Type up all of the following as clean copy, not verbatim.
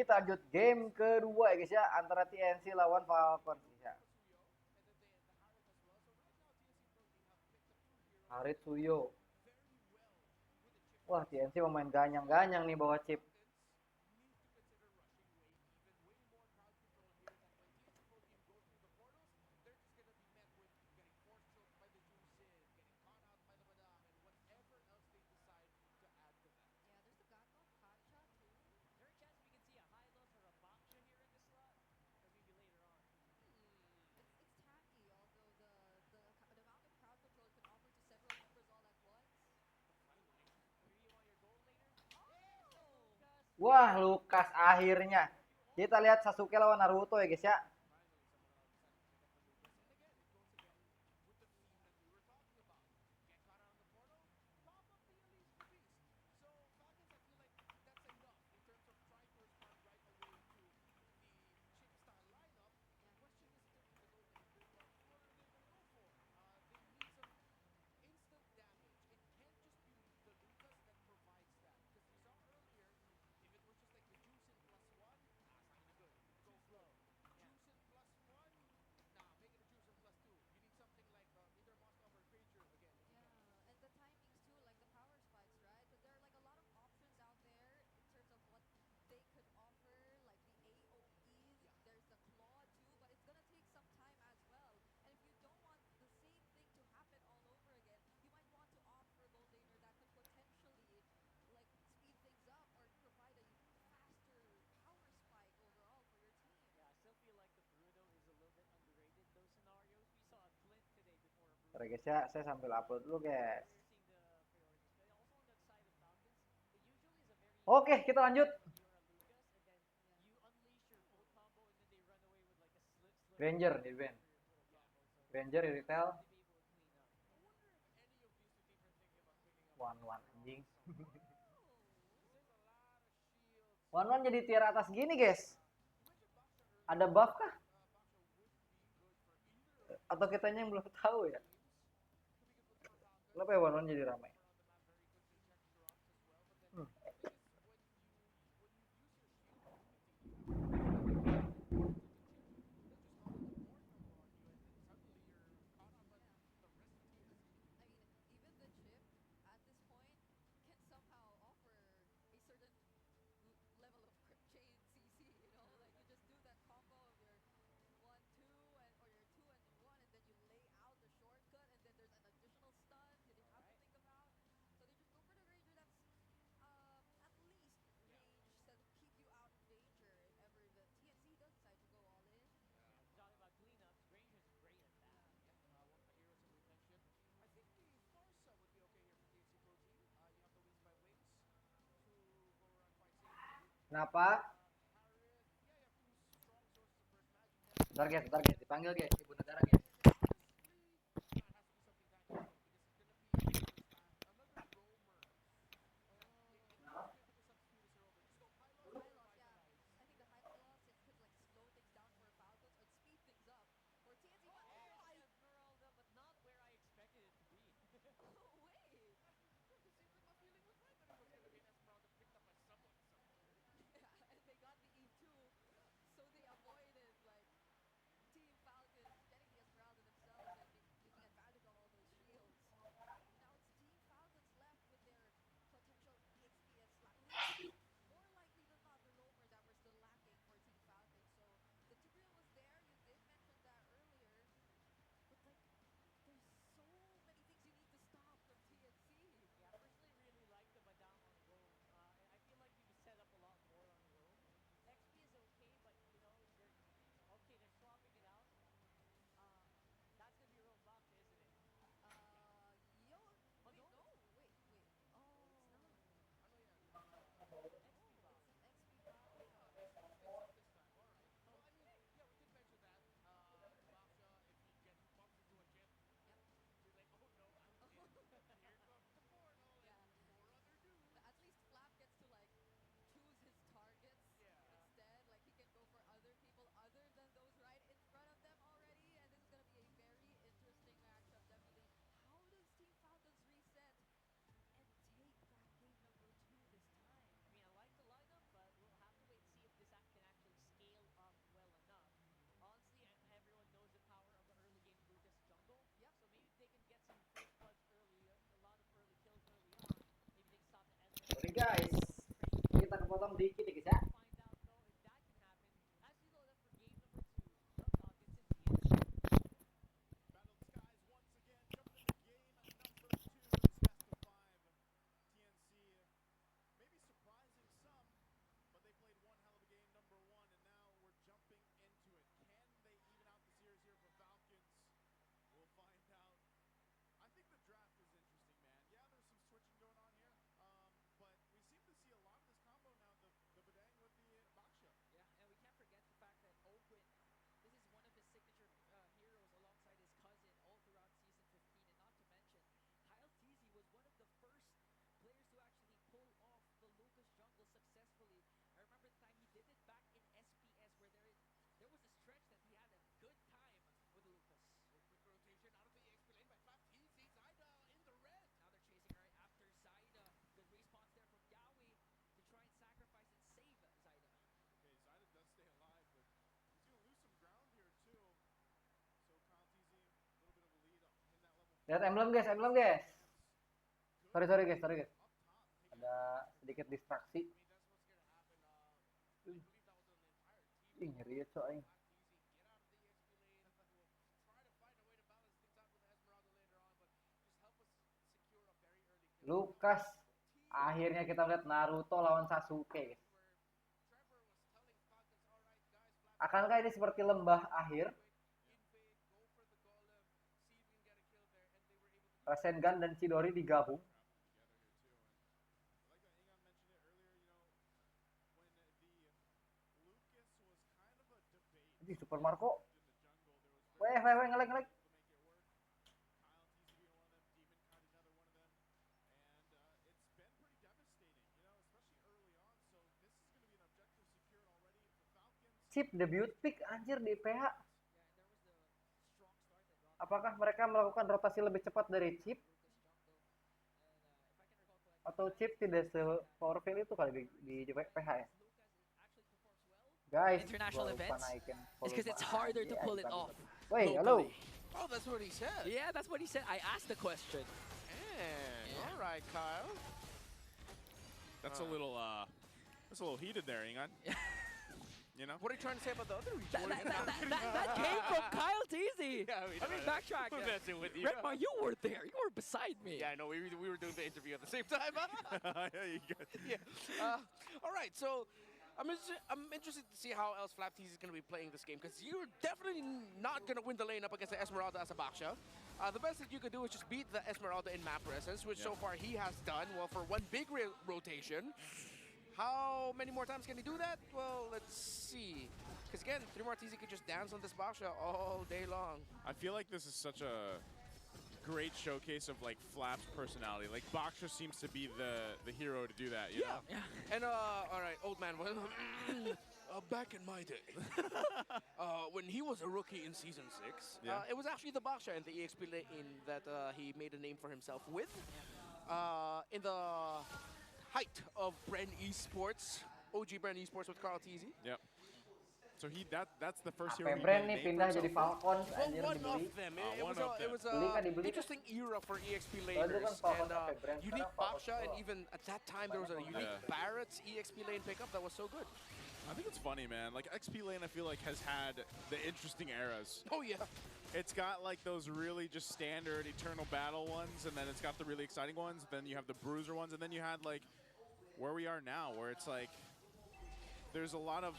kita lanjut game kedua ya guys ya, antara TNC lawan Falcons ya. Haritsuyo. Wah, TNC mau main ganyang-ganyang nih bawa chip. Wah, Lukas akhirnya. Kita lihat Sasuke lawan Naruto ya guys ya. Oke guys ya, saya sambil upload dulu guys. Oke, kita lanjut. Ranger di band. Ranger di retail. One anjing. One jadi tier atas gini guys. Ada buff kah? Atau kitanya yang belum tahu ya? Kenapa ya One jadi ramai? Kenapa? Bentar guys, dipanggil guys, ibu negara guys. guys. Kita kepotong dikit ya guys ya. Lihat emblem guys, emblem guys. Sorry guys. Ada sedikit distraksi. Ih, ngeri ya coy. Lukas. Akhirnya kita lihat Naruto lawan Sasuke guys. Akankah ini seperti lembah akhir? Rasengan dan Chidori digabung. Ini Super Marco. Weh, ngelag. Chip debut pick anjir di PH. Apakah mereka melakukan rotasi lebih cepat dari Chip? Atau Chip tidak se-powerful itu kali di PH ya? Guys, international events, it's because it's harder to pull it off. Wait, hello. Oh, that's what he said. Yeah, that's what he said. I asked the question. All right, Kyle. That's a little heated there, Ingan. You know? What are you trying to say about the other region? That came from Kyle Teasy. Yeah, I mean, backtrack. We're messing with you. Redmar, you were there. You were beside me. Yeah, I know. We were doing the interview at the same time. Yeah, you good. Yeah. All right, so I'm interested to see how else Flaptease is going to be playing this game, because you're definitely not going to win the lane up against the Esmeralda as a Baksha. The best that you could do is just beat the Esmeralda in map presence, which so far he has done. Well, for one big rotation. How many more times can he do that? Well, let's see. Because again, 3 Martisi could just dance on this Baksha all day long. I feel like this is such a great showcase of like Flap's personality. Like Baksha seems to be the hero to do that, you know? And all right, old man, well, back in my day, when he was a rookie in Season 6, it was actually the Baksha and the EXP lane that he made a name for himself with. In the height of Bren Esports, OG Bren Esports with Carl Teasy. Yep. So that's the first hero. Bren nih pindah jadi FALCONS anjir One dibeli. of them. It was an interesting era for EXP laners. And unique Baksha, and even at that time there was a unique Barrett's EXP lane pickup that was so good. I think it's funny, man. Like XP lane, I feel like has had the interesting eras. Oh yeah. It's got like those really just standard Eternal Battle ones, and then it's got the really exciting ones. Then you have the Bruiser ones, and then you had like where we are now, where it's like there's a lot of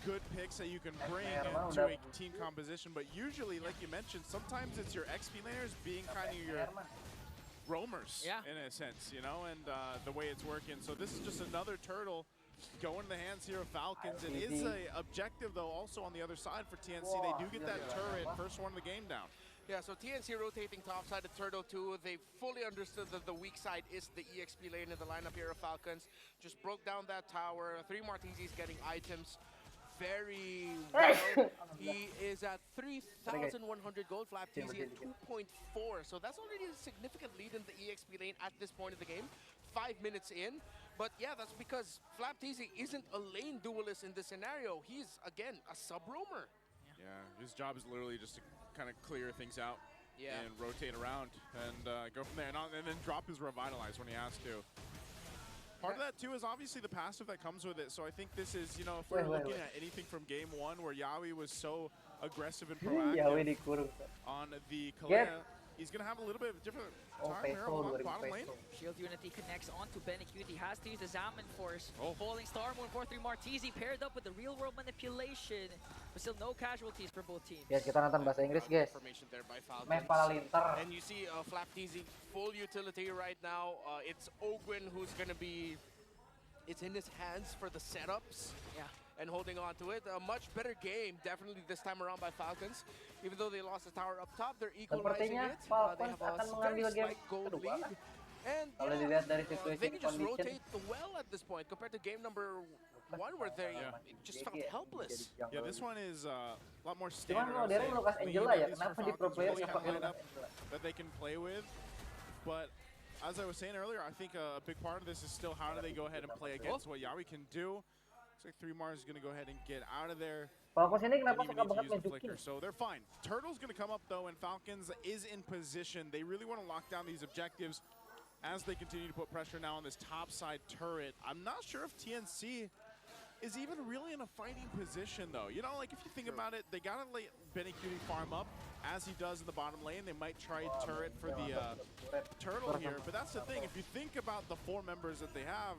good picks that you can bring into a team composition, but usually, like you mentioned, sometimes it's your XP laners being kind of your roamers in a sense, you know, and the way it's working. So this is just another turtle going in the hands here of FALCONS. It is a objective, though, also on the other side for TNC. They do get that turret, first one of the game down. Yeah, so TNC rotating topside of Turtle 2. They fully understood that the weak side is the EXP lane in the lineup here of FALCONS. Just broke down that tower. 3 Martisi's getting items very well. He is at 3,100 gold. Flaptease at 2.4. So that's already a significant lead in the EXP lane at this point of the game. 5 minutes in. But yeah, that's because Flaptease isn't a lane duelist in this scenario. He's, again, a sub-roamer. Yeah, his job is literally just to kind of clear things out and rotate around and go from there. And then drop his Revitalize when he has to. Part of that too is obviously the passive that comes with it. So I think this is, you know, if we're looking at anything from game one where Yawi was so aggressive and Ya proactive wih dikurung. on the Kalea, he's going to have a little bit of a different Oh, time here peso, on bottom lane. Shield Unity connects onto BANTU. Has to use the Zaman Force. Oh. Falling Star Moon 4-3 Martizi paired up with the real world manipulation. But still no casualties for both teams. Guys, kita nonton bahasa Inggris, guys. Information there by Falcons. Meh pala linter. And you see Flap teasing full utility right now. It's Ogwin who's going to be... It's in his hands for the setups. Yeah. And holding on to it. A much better game, definitely this time around by Falcons. Even though they lost the tower up top, they're equalizing Sepertinya it. They Falcons have akan a mengambil very game slight gold kedua lead. kan? And Kalau dilihat dari situation they can just condition. rotate well at this point compared to game number 1 where they just felt helpless. Yeah, this one is a lot more Cuman standard. kalau dari Lucas Angela ya, kenapa di pro player really nggak have pakai lineup Lucas Angela? that they can play with. But as I was saying earlier, I think a big part of this is still how do they go ahead and play against what Yawi can do. Looks like 3 Mars is going to go ahead and get out of there. Falcons ini kenapa Didn't suka even need banget to use the nunjukin? flicker, so they're fine. Turtle's going to come up though, and Falcons is in position. They really want to lock down these objectives as they continue to put pressure now on this top side turret. I'm not sure if TNC is even really in a fighting position though. You know, like if you think about it, they gotta let BANTU farm up as he does in the bottom lane. They might try turret for the turtle here, but that's the thing. If you think about the 4 members that they have,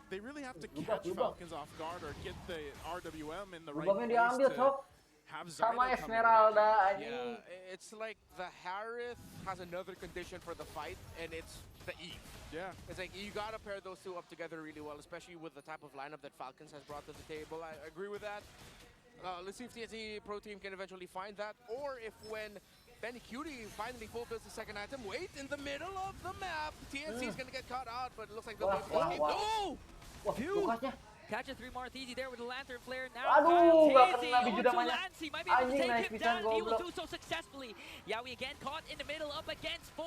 they really have to catch Falcons off guard or get the RWM in the right Lubangnya place diambil, to Sok. have Sama Zyda come in. Esmeralda anjing. Yeah, it's like the Harith has another condition for the fight, and it's the Eve. Yeah. It's like you gotta pair those two up together really well, especially with the type of lineup that Falcons has brought to the table. I agree with that. Let's see if TNC Pro Team can eventually find that, or if when BANTU finally fulfills the second item, wait in the middle of the map. TNC is gonna get caught out, but it looks like they'll be able to escape. Oh! Wah, Lucasnya. Catch a 3 Martizi there with the Lantern Flare. Now Aduh, nggak Martizi kena biju onto damanya. Lancy. Might be able to Anjing, take nice him pisan down. He will goblok. do so successfully. Yawi again caught in the middle up against 4.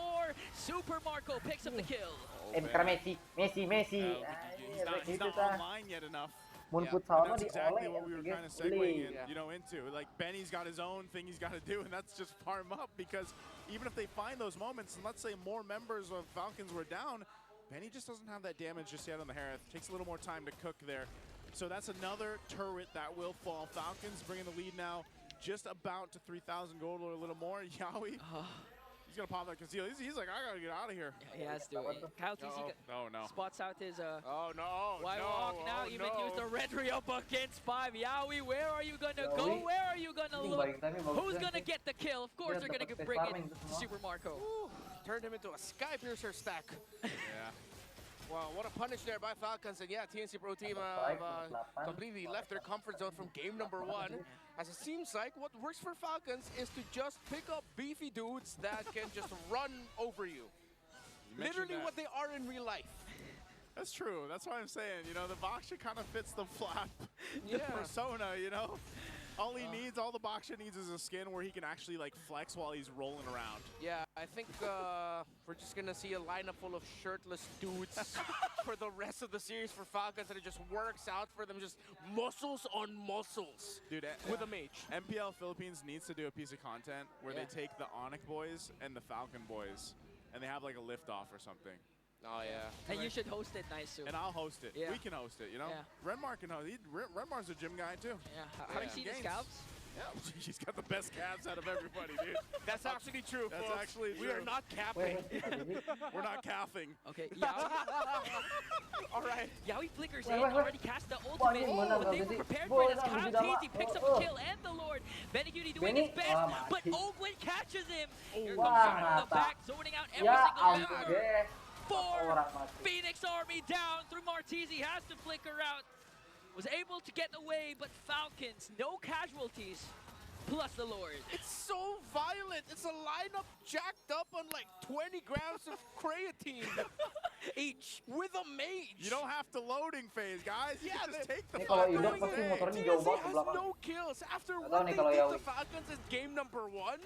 Super Marco picks up the kill. Karena Messi. He's not online yet enough. Mun Yeah, futsal And mah that's di exactly oleh what we were guys. kind of segueing in, Yeah. you know, into. Like Benny's got his own thing he's got to do, and that's just farm up because even if they find those moments, and let's say more members of Falcons were down, Benny just doesn't have that damage just yet on the Harith. Takes a little more time to cook there. So that's another turret that will fall. Falcons bringing the lead now, just about to 3,000 gold or a little more. Yawi, he's going to pop that conceal. He's like, I got to get out of here. He has to. Kyle TC Oh, no. spots out his Oh no! wide no, walk now. oh, Even no. use the red re-up against 5. Yawi, where are you gonna go? Yawi. Where are you gonna Anjing, look? balik timing bagus Who's kan, gonna sih. get the kill? Of course, Dia they're gonna dapat bring farming in itu semua. Super Marco. Turned him into a Sky Piercer stack. Yeah. Wow, what a punish there by Falcons. And yeah, TNC Pro Team Baik, have delapan. completely left their comfort zone from game number 1. As it seems like what works for Falcons is to just pick up beefy dudes that can just run over you. You mentioned Literally that. what they are in real life. That's true. That's what I'm saying. You know, the Baksha kind of fits the Flap Yeah. persona, you know? All he needs, all the Baksha needs is a skin where he can actually, like, flex while he's rolling around. Yeah, I think we're just gonna see a lineup full of shirtless dudes for the rest of the series for Falcons, and it just works out for them, just muscles on muscles. Dude, With a mage. MPL Philippines needs to do a piece of content where Yeah. they take the Onyx boys and the Falcon boys, and they have, like, a lift-off or something. Oh yeah. And you should host it nice soon. And I'll host it. Yeah. We can host it, you know? Yeah. Renmar can host it. Renmar's a gym guy, too. Yeah. Have you Yeah. seen his Games. scalps? Yeah, he's got the best calves out of everybody, dude. That's actually true, That's folks. actually We are true. not Wait, capping. We're not calving. Okay. Yawi, All right. Yawi flickers Wait, in. wait, wait. Already cast the ultimate. anjing, mana But they bagus were sih. prepared Boy, for this. nah, Kyle biju dama. TZ picks up Oh, the kill and the Lord. BANTU doing Benny? his best, Ah, but mati. Ogwin catches him. Here Wah, comes from the rata. back, zoning out every Ya single ampun, member. guys. 4 Orang mati. Phoenix Army down through Martizi, has to flicker out. Was able to get away, but Falcons, no casualties, plus the Lord. It's so violent. It's a lineup jacked up on like 20 grams of creatine Each. with a mage. You don't have to loading phase, guys. You Yeah, can just they- take the Ini kalau fucking hidup Doing pasti that. motornya jauh TNC banget ke has belakang. no kills. After Nggak tahu what nih they kalau did Yawi. to Falcons in game number 1,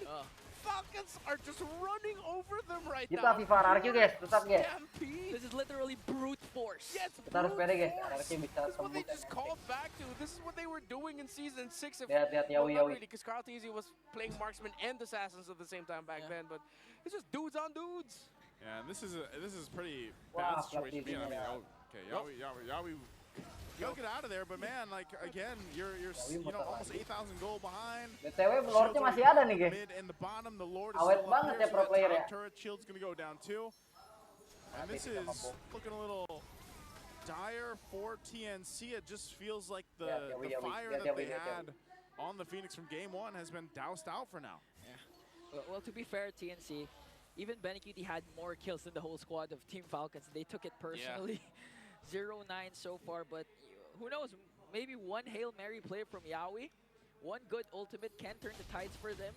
Falcons are just running over them right Kita now. vivarrq guys, tetap guys. Stampede. This is literally brute force. Yes, Kita harus brute pede guys. force. RRQ bisa This is what they tembus just dan called back to. This is what they were doing in season 6. If, Lihat, well, Yawi, not Yawi. really, because Carl TZ was playing marksman and assassins at the same time back Yeah. then. But it's just dudes on dudes. Yeah, and this is pretty Wow, bad situation. Flap I mean, TZ-nya. Okay, Yawi, you'll get out of there, but man, like again, you're almost 8,000 gold behind. BTW Lordnya masih ada nih guys. Mid and the bottom, the Lord is Awet still up banget here, ya pro so player that ya. top turret shield's gonna go down too. And this is looking a little dire for TNC. It just feels like the fire that they had on the Phoenix from game one has been doused out for now. Yeah. Well, to be fair, TNC, even BANTU had more kills than the whole squad of Team Falcons. They took it personally. 0-9 so far, but who knows? Maybe one Hail Mary play from Yawi, one good ultimate can turn the tides for them.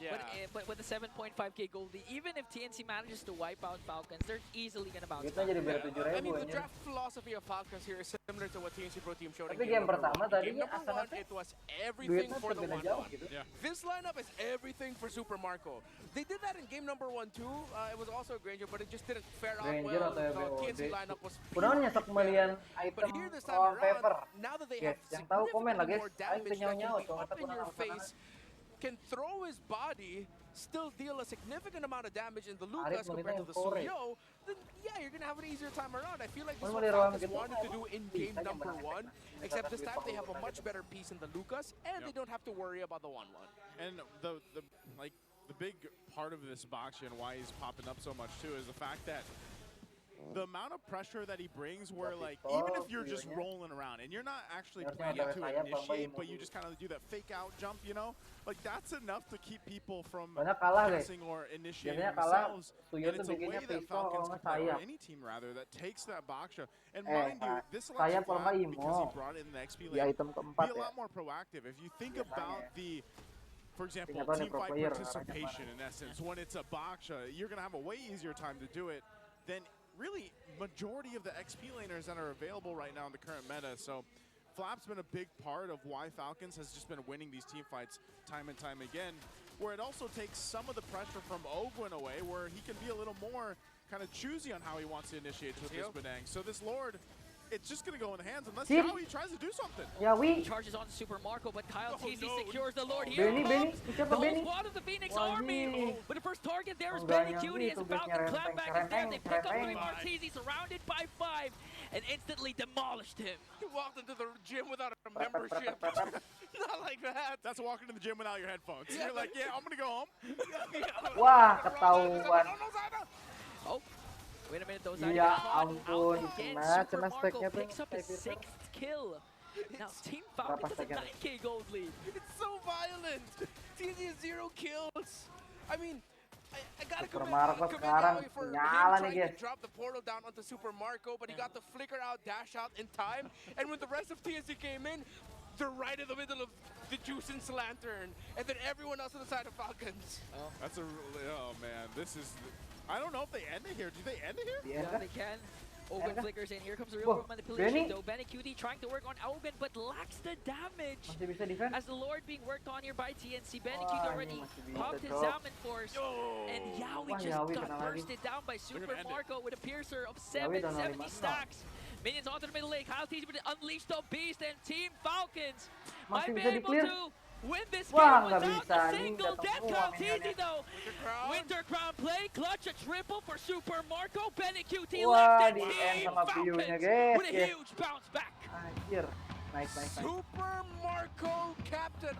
Yeah. But with the 7.5k gold lead, even if TNC manages to wipe out Falcons, they're easily gonna bounce Kita back. jadi bayar 7.000 I mean, the anjir. draft philosophy of Falcons here is similar to what TNC Pro Team showed in Tapi game game number pertama one. tadinya Game number one, Asanate it was everything duitnya for the berbeda jauh 1-1. gitu. Yeah. This lineup is everything for Super Marco. They did that in game number one too. It was also a Granger, but it just didn't fare out Granger well. atau The BOD. TNC lineup was Udah nyesek pembelian but item here this time lawan around, paper. now that they Guys, have yang tahu komen lah significantly guys. more Ayo damage that nyawa-nyawa can be cuma up in your face, can throw his body, still deal a significant amount of damage in the Lucas compared to the Suryo, then yeah, you're gonna have an easier time around. I feel like this is what Falcons wanted to do in game number one, except this time they have a much better piece in the Lucas, and they don't have to worry about the 1-1. And the big part of this box and why he's popping up so much too is the fact that the amount of pressure that he brings, where like even if you're just rolling around and you're not actually planning to initiate, but you just kind of do that fake out jump, you know, like that's enough to keep people from guessing or initiating themselves. And it's a way that Falcons can play, or any team rather, that takes that box shot. And mind you, this lets Vlad, because he brought it in the XP lane, be a lot more proactive. If you think about the, for example, team fight participation in essence, when it's a box shot, you're gonna have a way easier time to do it than really majority of the XP laners that are available right now in the current meta. So Flap's been a big part of why Falcons has just been winning these team fights time and time again, where it also takes some of the pressure from Ogwin away, where he can be a little more kind of choosy on how he wants to initiate with this Badang. So this Lord, it's just going to go in the hands unless Yawi tries to do something. Yawi charges on Super Marco, but Kyle TZ secures the Lord Benny, here. Benny, The whole squad of the Phoenix Army. But the first target there is BANTU as Falcon clamp back is there. They pick up 3 Martizi, surrounded by 5, and instantly demolished him. He walked into the gym without a membership. Not like that. That's walking to the gym without your headphones. You're like, yeah, I'm going to go home. Wah, ketahuan. Oh, wait a minute, those Ya ampun, kena stacknya tuh. Picks up his 6th kill. Now Team Falcons has a 9k gold lead. It's so violent. TNC has 0 kills. I mean, I gotta Super commend Marco sekarang Yawi for him nyala nih trying guys. to drop the portal down onto Super Marco, but he got the flicker out, dash out in time. And when the rest of TNC came in, they're right in the middle of the Juicens lantern, and then everyone else on the side of Falcons. Oh, That's a really, oh man, this is, I don't know if they end it here. Do they end it here? yeah, they can. Ogun flickers in. Here comes the real world manipulation though. BANTU trying to work on Ogun, but lacks the damage. Masih bisa defend. As the Lord being worked on here by TNC, BANTU Wah, already ini masih bisa, popped his Cok. Salmon Force, and Yawi Wah, just Yawi got kena lagi. bursted down by Super end it. Marco with a piercer of Yawi udah 770 nolima. stacks. Minions onto the middle lane. Kyle TZ with unleash the beast, and Team Falcons might Masih be bisa able di-clear. to win this Wah, game nggak without bisa, a ini single datang death. semua Kyle minionnya. TZ though. Winter Crown play, clutch a triple for Super Marco. BANTU Wah, left and di end Team sama view-nya, Falcons guys. with a Yes. huge bounce back. Anjir. Nice. Super Marco capped an